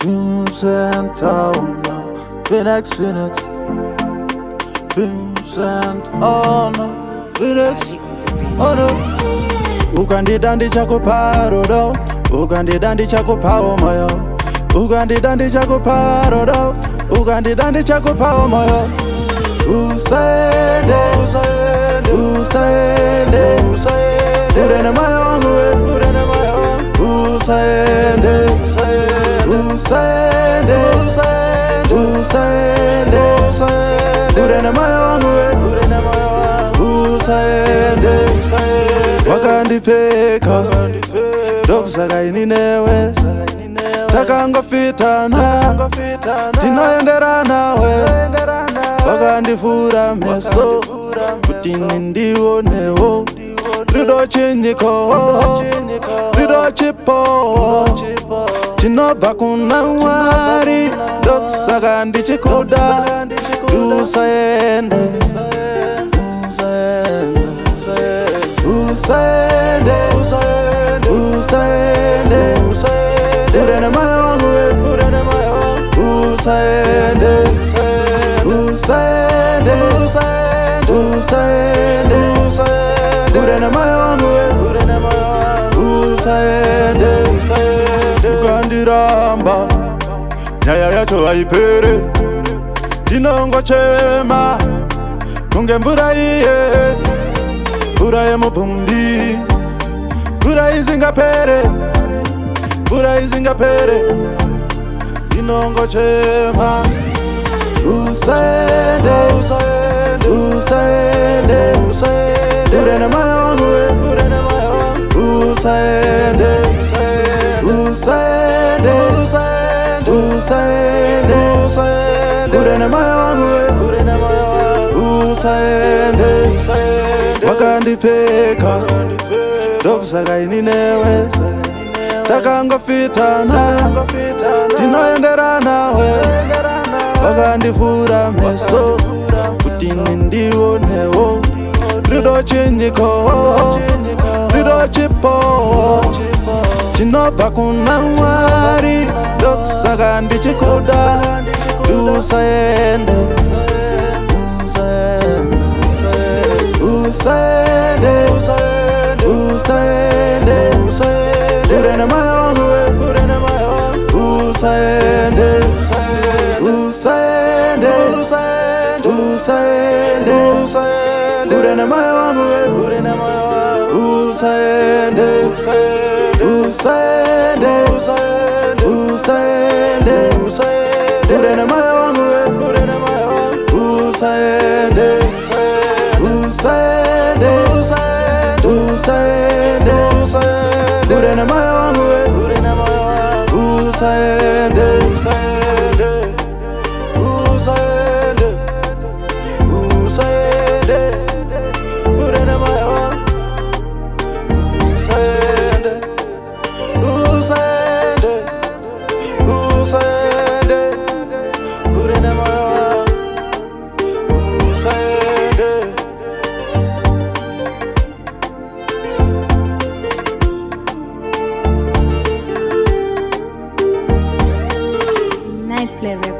Vincent Town, Phoenix, Vincent, oh no, Phoenix, oh no. Ukandida ndichakuparodo, ukandida ndichakupawo moyo, ukandida ndichakuparodo, ukandida ndichakupawo moyo. Usaide, usaide, usaide, usaide, urene moyo wangu we, urene moyo wangu. Usaide, usaide, usaide, usaide, usaide, urene moyo wangu we, urene moyo wangu. Usaide, usaide, wakandipeka, dokusaka ininewe, takangofitana, tinoenderana we. Wakandifura meso, kuti ndionewo, rido chinyiko, rido chipo, chinobva kuna Mwari, dokusaka ndichikuda, usaende, usaende, usaende, usaende, usaende, urene moyo wangu we, urene moyo wangu. Usaende, usaende, usaende, usaende, usaende, urene moyo wangu we, urene moyo wangu. Usaende, usaende, ukandiramba, nyaya yacho haipere, ndinongochema, kunge mvura iye, mvura yemuvumbi, mvura isingapere, mvura isingapere, ndinongochema. Usaende, usaende, usaende, usaende, urene moyo wangu we, urene moyo wangu. Usaende, usaende, usaende, usaende, usaende, urene moyo wangu we, urene moyo wangu. Usaende, usaende, wakandipeka, dokusaka ininewe, takangofitana, tinoenderana we. Wakandifura meso, kuti ndionewo, rido chinyiko, rido chipo, chinobva kuna Mwari, dokusaka ndichikuda, usaende, usaende, usaende, usaende, usaende, urene moyo wangu we, urene moyo wangu. Usaende, usaende, usaende, usaende, usaende, urene moyo wangu we, urene moyo wangu. Usaende, usaende, usaende, usaende, usaende, usaende, urene moyo wangu we, urene moyo wangu. Usaende, usaende, usaende, usaende, usaende, urene moyo wangu we, urene moyo wangu. Usaende, usaende, usaende, usaende, urene moyo wangu. Usaende, usaende, usaende, urene moyo wangu. Usaende. Night Play Records.